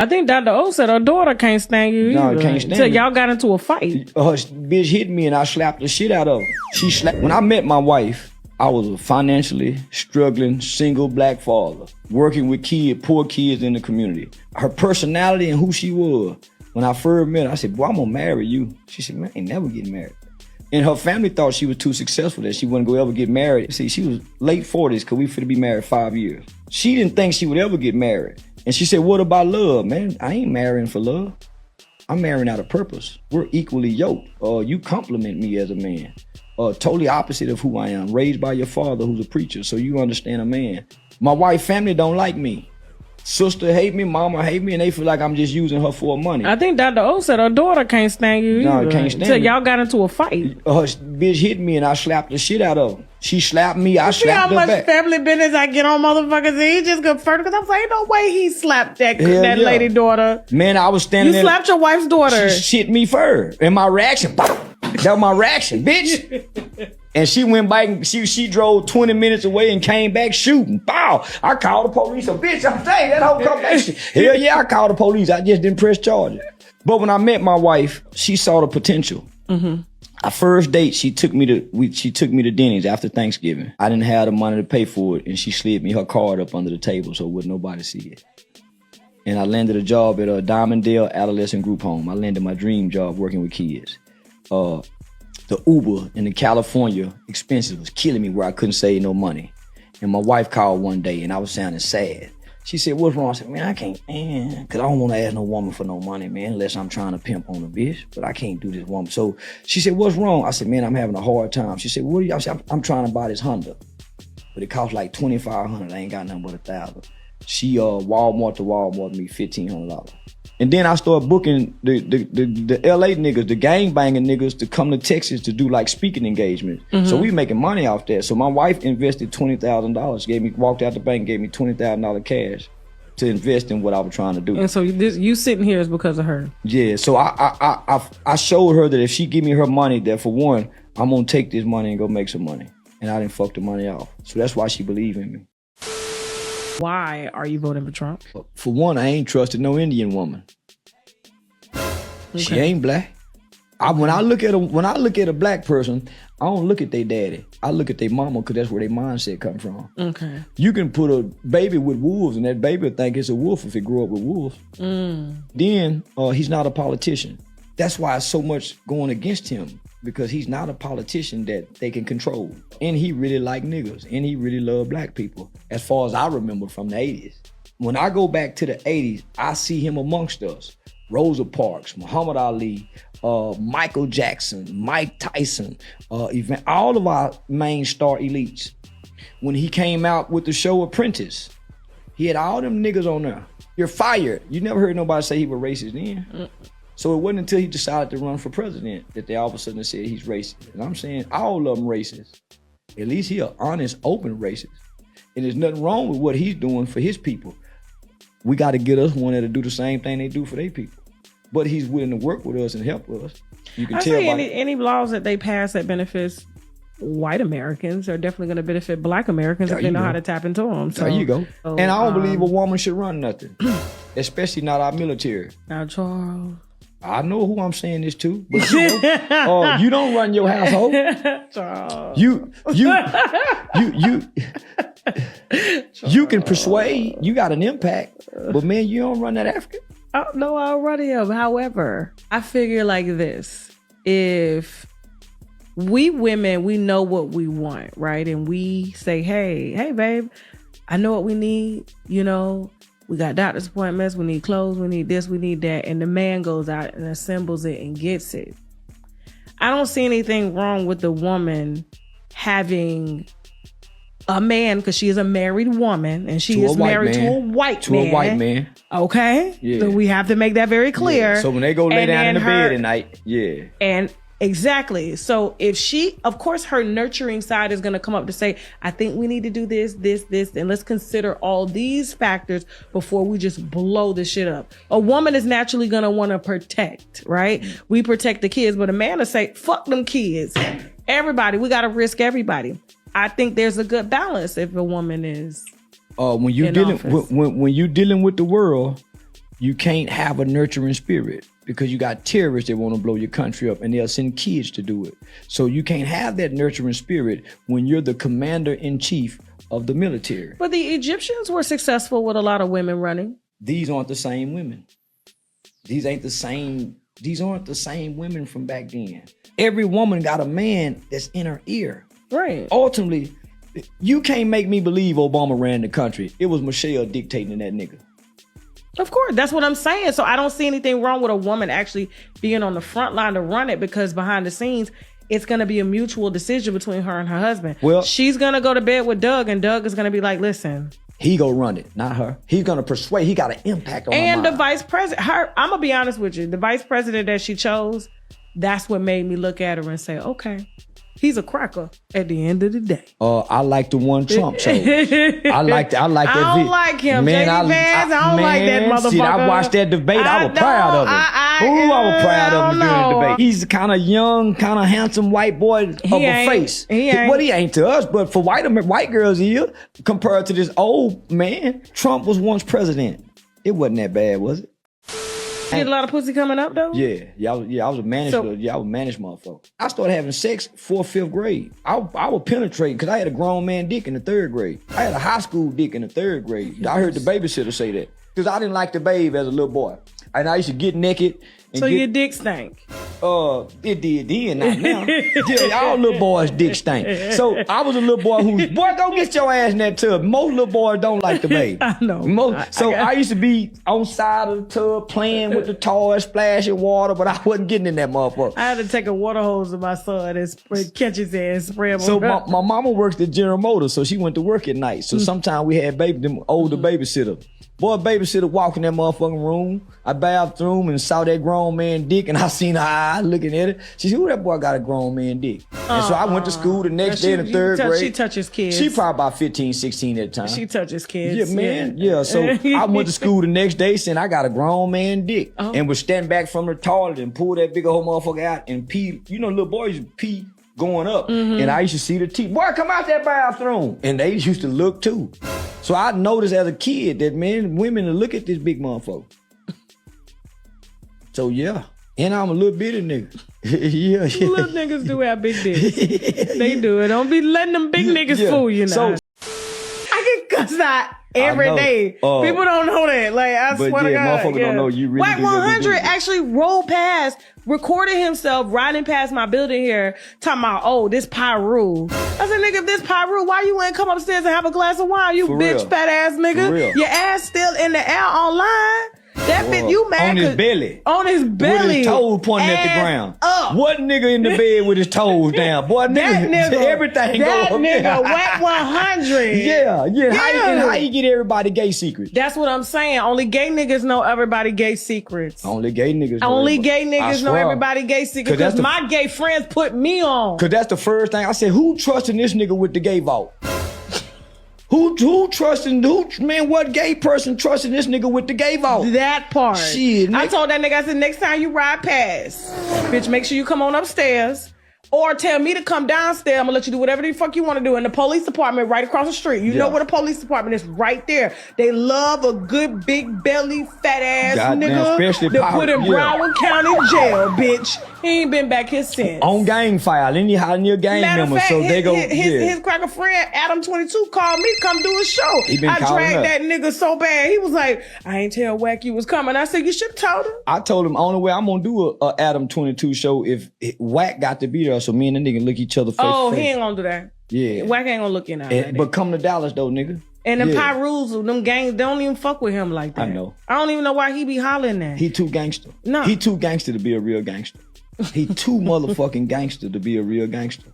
I think Dr. O said her daughter can't stand you No, either. can't stand Until me. y'all got into a fight. Her bitch hit me and I slapped the shit out of her. She slapped. When I met my wife, I was a financially struggling single black father working with poor kids in the community. Her personality and who she was. When I first met her, I said, boy, I'm gonna marry you. She said, man, I ain't never getting married. And her family thought she was too successful, that she wasn't gonna ever get married. See, she was late 40s, cause we finna be married 5 years. She didn't think she would ever get married. And she said, what about love? Man, I ain't marrying for love. I'm marrying out of purpose. We're equally yoked. You compliment me as a man. Totally opposite of who I am. Raised by your father who's a preacher, so you understand a man. My wife's family don't like me. Sister hate me, mama hate me, and they feel like I'm just using her for money. I think Dr. O said her daughter can't stand you either. No, can't stand Until me. y'all got into a fight. Her bitch hit me and I slapped the shit out of her. She slapped me, I See how slapped her much back. family business I get on motherfuckers, and he just confirmed, because I was like, ain't no way he slapped that Hell yeah. lady daughter. Man, I was standing You there. slapped your wife's daughter. She shit me first. And my reaction, that was my reaction, bitch. And she went back and she drove 20 minutes away and came back shooting. Bow. I called the police. A bitch, I'm saying that whole come back. Hell yeah, I called the police. I just didn't press charges. But when I met my wife, she saw the potential. Mm-hmm. Our first date, she took me to Denny's after Thanksgiving. I didn't have the money to pay for it, and she slid me her card up under the table so wouldn't nobody see it. And I landed a job at a Diamonddale Adolescent Group Home. I landed my dream job working with kids. The Uber in the California expenses was killing me where I couldn't save no money. And my wife called one day and I was sounding sad. She said, what's wrong? I said, man, I can't, man, cause I don't want to ask no woman for no money, man, unless I'm trying to pimp on a bitch, but I can't do this woman. So she said, what's wrong? I said, man, I'm having a hard time. She said, what are you? I said, I'm trying to buy this Honda, but it costs like $2,500. I ain't got nothing but $1,000. She, Walmart to Walmart me $1,500. And then I started booking the LA niggas, the gang banging niggas to come to Texas to do like speaking engagements. Mm-hmm. So we making money off that. So my wife invested $20,000, walked out the bank, gave me $20,000 cash to invest in what I was trying to do. And so you sitting here is because of her. Yeah. So I showed her that if she give me her money, that for one, I'm gonna take this money and go make some money. And I didn't fuck the money off. So that's why she believed in me. Why are you voting for Trump? For one, I ain't trusted no Indian woman. Okay. She ain't black. When I look at a black person, I don't look at their daddy. I look at their mama, because that's where their mindset come from. Okay. You can put a baby with wolves and that baby will think it's a wolf if it grew up with wolves. Then he's not a politician. That's why it's so much going against him, because he's not a politician that they can control. And he really like niggas, and he really love black people, as far as I remember from the 80s. When I go back to the 80s, I see him amongst us. Rosa Parks, Muhammad Ali, Michael Jackson, Mike Tyson, all of our main star elites. When he came out with the show Apprentice, he had all them niggas on there. You're fired. You never heard nobody say he was racist then. So it wasn't until he decided to run for president that they all of a sudden said he's racist. And I'm saying all of them racist. At least he an honest, open racist. And there's nothing wrong with what he's doing for his people. We got to get us one that'll do the same thing they do for their people. But he's willing to work with us and help us. You can tell by any laws that they pass that benefits white Americans are definitely going to benefit black Americans if they know how to tap into them. So, there you go. And I don't believe a woman should run nothing, especially not our military. Now, Charles. I know who I'm saying this to, but you don't run your household. Charles. You can persuade. You got an impact, but man, you don't run that Africa. Oh, no, I already am. However, I figure like this: if we women, we know what we want, right? And we say, hey, babe, I know what we need. You know, we got doctor's appointments. We need clothes. We need this. We need that. And the man goes out and assembles it and gets it. I don't see anything wrong with the woman having a man, because she is a married woman and she is married to a white man. To a white man. Okay. Yeah. So we have to make that very clear. Yeah. So when they go lay down in the bed at night, yeah. And exactly. So if she, of course, her nurturing side is going to come up to say, I think we need to do this, and let's consider all these factors before we just blow the shit up. A woman is naturally going to want to protect, right? We protect the kids, but a man will say, fuck them kids. Everybody, we got to risk everybody. I think there's a good balance if a woman is when you dealing when you dealing with the world, you can't have a nurturing spirit because you got terrorists that want to blow your country up and they'll send kids to do it. So you can't have that nurturing spirit when you're the commander-in-chief of the military. But the Egyptians were successful with a lot of women running. These aren't the same women. These aren't the same women from back then. Every woman got a man that's in her ear. Right. Ultimately, you can't make me believe Obama ran the country. It was Michelle dictating that nigga. Of course, that's what I'm saying. So I don't see anything wrong with a woman actually being on the front line to run it, because behind the scenes, it's going to be a mutual decision between her and her husband. Well, she's going to go to bed with Doug, and Doug is going to be like, listen. He go run it, not her. He's going to persuade. He got an impact on her mind. And the vice president, I'm going to be honest with you. The vice president that she chose, that's what made me look at her and say, okay. He's a cracker at the end of the day. I like the one Trump chose. I like that. I don't like him. Man, JD Vance, I don't like that motherfucker. See, I watched that debate. I was proud of him. I was proud of him during the debate. He's kind of young, kind of handsome white boy of a face. He ain't to us, but for white girls here, compared to this old man, Trump was once president. It wasn't that bad, was it? You get a lot of pussy coming up though? I was a managed motherfucker. I started having sex 4th, 5th grade. I would penetrate because I had a grown man dick in the 3rd grade. I had a high school dick in the 3rd grade. I heard the babysitter say that. Because I didn't like to bathe as a little boy. And I used to get naked. So your dick stank? It did then, not now. Yeah, all little boys' dick stank. So I was a little boy boy, go get your ass in that tub. Most little boys don't like to bathe. I know. I used to be on side of the tub playing with the toys, splashing water, but I wasn't getting in that motherfucker. I had to take a water hose to my son and catch his ass and spray him. So my mama works at General Motors, so she went to work at night. So sometimes we had them older babysitter. Boy, babysitter walk in that motherfucking room. I bathroom and saw that grown man dick, and I seen her eye looking at it. She said, "Who that boy got a grown man dick?" And so I went to school the next day in the 3rd grade. She touches kids. She probably about 15, 16 at the time. She touches kids. Yeah, man. Yeah. So I went to school the next day saying I got a grown man dick, and would stand back from the toilet and pull that big old motherfucker out and pee. You know, little boys pee going up, and I used to see the teeth. Boy, come out that bathroom, and they used to look too. So I noticed as a kid that women look at this big motherfucker. So yeah, and I'm a little bitty nigga. yeah. Little niggas do have big dicks. They do it. Don't be letting them big niggas fool you now. So I get cussed out every day. People don't know that. Like, I swear to God. Motherfucker don't know you really. White 100 actually rolled past, recorded himself riding past my building here, talking about, this Pyru. I said, nigga, if this Pyru, why you ain't come upstairs and have a glass of wine, you bitch fat ass nigga? Your ass still in the air online. That bitch, you mad? On his belly. On his belly. With his toes pointing at the ground. Up. What nigga in the bed with his toes down? Boy, nigga, everything that go up nigga, there. wet 100. Yeah. How you get everybody gay secrets? That's what I'm saying. Only gay niggas know everybody gay secrets. Only gay niggas know everybody gay secrets. Because my gay friends put me on. Because that's the first thing I said. Who trusting this nigga with the gay vault? What gay person trusting this nigga with the gay vault? That part. Shit, I told that nigga, I said, next time you ride past, bitch, make sure you come on upstairs. Or tell me to come downstairs. I'm gonna let you do whatever the fuck you want to do. In the police department right across the street. You know where the police department is, right there. They love a good big belly, fat ass nigga to put in Broward County jail, bitch. He ain't been back here since. On gang file, any gang member. So they go. His cracker friend Pt.2 called me, come do a show. I dragged that nigga so bad. He was like, I ain't tell Wack you was coming. I said, you should have told him. I told him only way I'm gonna do a Pt.2 show if Wack got to be there. So me and the nigga look each other face to face. He ain't gonna do that. Yeah. Wack ain't gonna look in like But come to Dallas though, nigga. And them Pyrus, them gangs, don't even fuck with him like that. I know. I don't even know why he be hollering that. He too gangster. No. He too gangster to be a real gangster. He too motherfucking gangster to be a real gangster.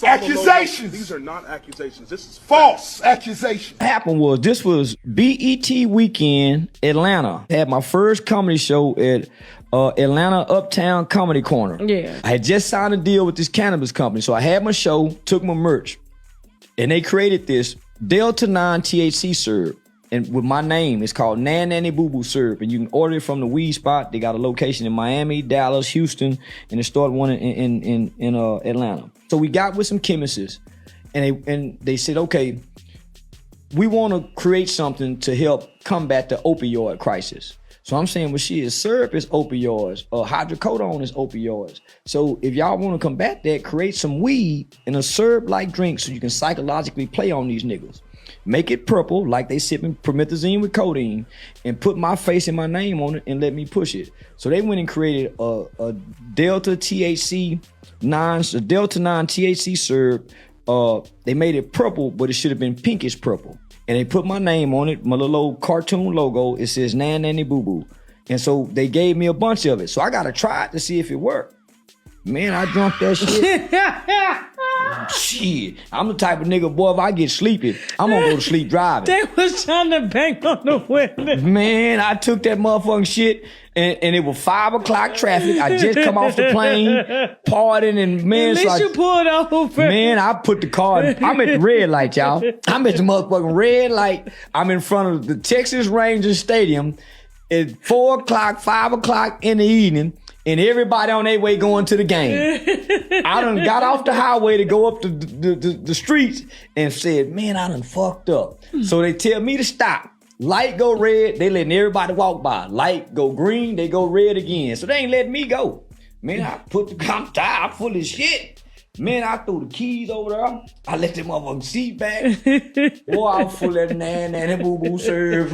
Accusations! These are not accusations. This is false accusations. What happened was, this was BET Weekend, Atlanta. I had my first comedy show at Atlanta Uptown Comedy Corner. Yeah. I had just signed a deal with this cannabis company. So I had my show, took my merch, and they created this Delta 9 THC syrup. And with my name, it's called Nan Nanny Boo Boo Syrup. And you can order it from the weed spot. They got a location in Miami, Dallas, Houston, and they started one in Atlanta. So we got with some chemists, and they said, okay, we want to create something to help combat the opioid crisis. So I'm saying, well, shit, syrup is opioids, hydrocodone is opioids. So if y'all want to combat that, create some weed in a syrup-like drink so you can psychologically play on these niggas. Make it purple, like they sipping promethazine with codeine, and put my face and my name on it and let me push it. So they went and created a Delta THC 9, a Delta 9 THC syrup. They made it purple, but it should have been pinkish purple. And they put my name on it, my little old cartoon logo. It says Nan Nanny Boo Boo. And so they gave me a bunch of it. So I got to try it to see if it worked. Man, I drunk that shit. Shit, I'm the type of nigga, boy, if I get sleepy, I'm gonna go to sleep driving. They was trying to bang on the window. Man, I took that motherfucking shit and it was 5 o'clock traffic. I just come off the plane, partying, and man, At least you pulled over. Man, I put the car, I'm at the red light, y'all. I'm at the motherfucking red light. I'm in front of the Texas Rangers Stadium at 4 o'clock, 5 o'clock in the evening. And everybody on their way going to the game. I done got off the highway to go up the streets and said, man, I done fucked up. So they tell me to stop. Light go red, they letting everybody walk by. Light go green, they go red again. So they ain't letting me go. Man, I'm tired, I'm full of shit. Man, I threw the keys over there. I let them motherfucking seat back. Boy, I was full of that Nan Nanny Boo Boo syrup.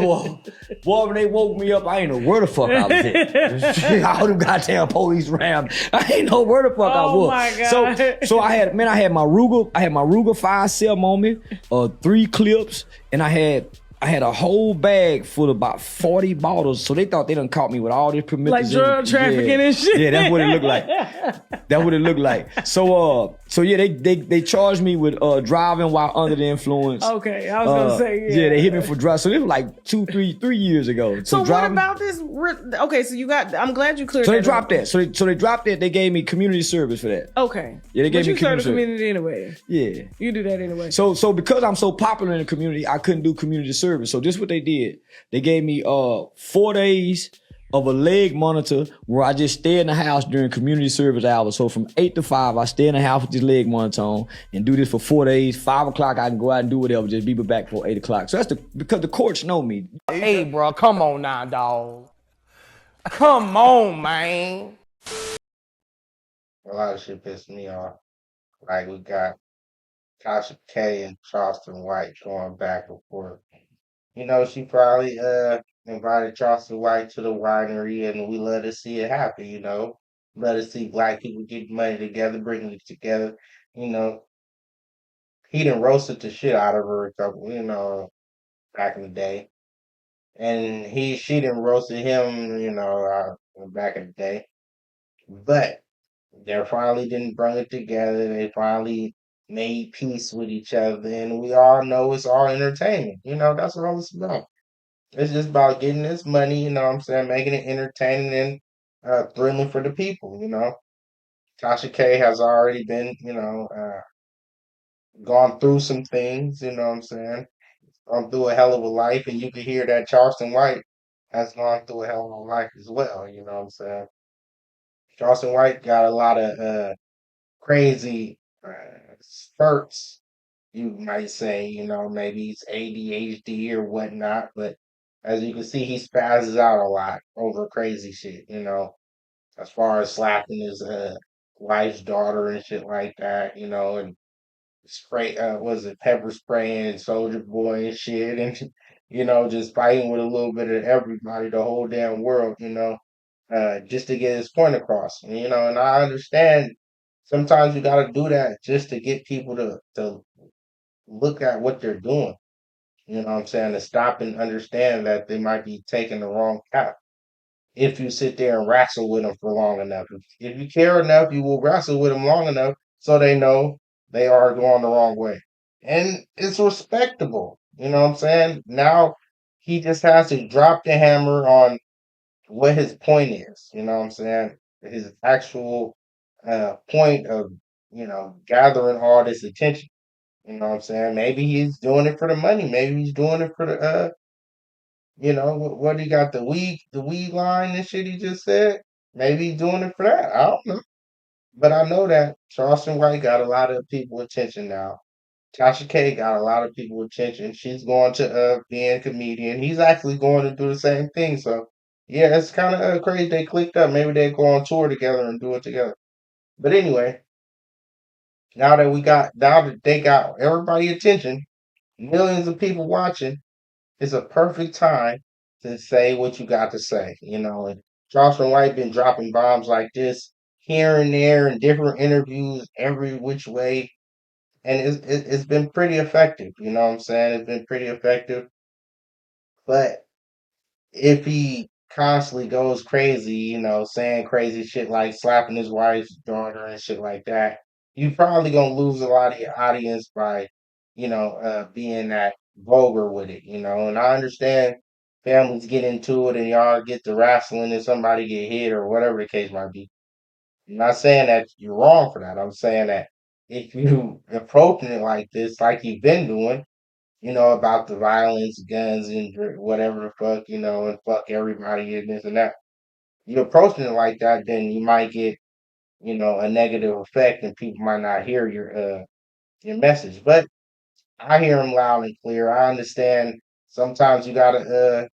Boy, when they woke me up, I ain't know where the fuck I was at. All them goddamn police around. I ain't know where the fuck I was. Oh my God. So I had my Ruger 5.7 on me, 3 clips, and I had a whole bag full of about 40 bottles. So they thought they done caught me with all this promethazine. Like drug trafficking and shit. Yeah, that's what it looked like. That's what it looked like. So yeah, they charged me with driving while under the influence. Okay, I was gonna say, yeah, they hit me for driving. So this was like 3 years ago. So what about this? Okay, so I'm glad you cleared that. So they dropped that. So they dropped that. They gave me community service for that. Okay. Yeah, they gave me community service. Community anyway. Yeah. You do that anyway. So because I'm so popular in the community, I couldn't do community service. So this is what they did. They gave me 4 days of a leg monitor where I just stay in the house during community service hours. So from 8 to 5, I stay in the house with this leg monitor on and do this for 4 days. 5 o'clock, I can go out and do whatever. Just be back for 8 o'clock. So that's because the courts know me. Hey, bro, come on now, dog. Come on, man. A lot of shit pissed me off. Like we got Tasha K and Charleston White going back and forth. You know, she probably invited Charleston White to the winery, and we love to see it happen. You know, love to see black people get money together, bringing it together. You know, he done roasted the shit out of her a couple, back in the day, and she done roasted him, back in the day. But they finally didn't bring it together. They finally made peace with each other, and we all know it's all entertainment. You know, that's what all it's about. It's just about getting this money, you know what I'm saying, making it entertaining and thrilling for the people, you know. Tasha K has already been, gone through some things, you know what I'm saying, gone through a hell of a life, and you can hear that Charleston White has gone through a hell of a life as well, you know what I'm saying. Charleston White got a lot of crazy spurts, you might say, maybe he's ADHD or whatnot, but as you can see, he spazzes out a lot over crazy shit, as far as slapping his wife's daughter and shit like that, and spray, was it pepper spraying Soldier Boy and shit, and, just fighting with a little bit of everybody, the whole damn world, just to get his point across. And I understand sometimes you got to do that just to get people to look at what they're doing. You know what I'm saying? To stop and understand that they might be taking the wrong path. If you sit there and wrestle with them for long enough, if you care enough, you will wrestle with them long enough so they know they are going the wrong way. And it's respectable. You know what I'm saying? Now he just has to drop the hammer on what his point is. You know what I'm saying? His actual point of, gathering all this attention. You know what I'm saying? Maybe he's doing it for the money. Maybe he's doing it for the what he got, the weed line and shit he just said. Maybe he's doing it for that. I don't know. But I know that Charleston White got a lot of people attention now. Tasha K got a lot of people attention. She's going to being a comedian. He's actually going to do the same thing. So yeah, it's kind of crazy they clicked up. Maybe they go on tour together and do it together. But anyway, now that they got everybody attention, millions of people watching, it's a perfect time to say what you got to say. And Charleston White been dropping bombs like this here and there in different interviews, every which way, and it's been pretty effective. You know what I'm saying? It's been pretty effective. But if he constantly goes crazy, saying crazy shit like slapping his wife's daughter and shit like that, you probably gonna lose a lot of your audience by, being that vulgar with it. And I understand families get into it and y'all get to wrestling and somebody get hit or whatever the case might be. I'm not saying that you're wrong for that. I'm saying that if you approaching it like this, like you've been doing, about the violence, guns, and whatever the fuck, and fuck everybody and this and that. You approaching it like that, then you might get, a negative effect, and people might not hear your message. But I hear them loud and clear. I understand. Sometimes you gotta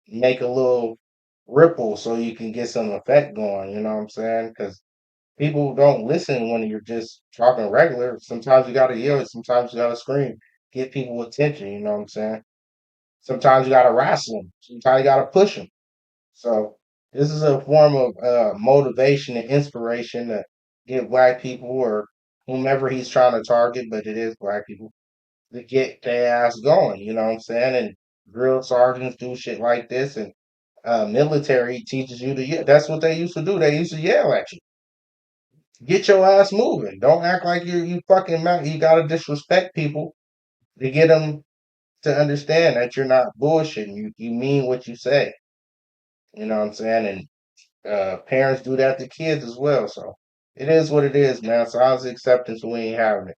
make a little ripple so you can get some effect going. You know what I'm saying? Because people don't listen when you're just talking regular. Sometimes you gotta yell. Sometimes you gotta scream. Get people attention. You know what I'm saying? Sometimes you gotta wrestle them. Sometimes you gotta push them. So this is a form of motivation and inspiration to get black people or whomever he's trying to target, but it is black people to get their ass going. You know what I'm saying? And drill sergeants do shit like this, and military teaches you to yell. That's what they used to do. They used to yell at you. Get your ass moving. Don't act like you fucking mad. You gotta disrespect people to get them to understand that you're not bullshitting. You mean what you say. You know what I'm saying? And parents do that to kids as well. So it is what it is, man. So how's the acceptance we ain't having it?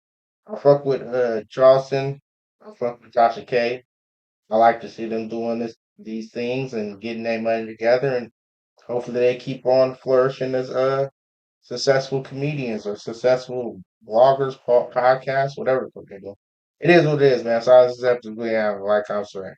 I fuck with Charleston. I fuck with Tasha K. I like to see them doing these things and getting their money together, and hopefully they keep on flourishing as successful comedians or successful bloggers, podcasts, whatever the fuck they do. It is what it is, man. So how's the acceptance we have, like I'm saying.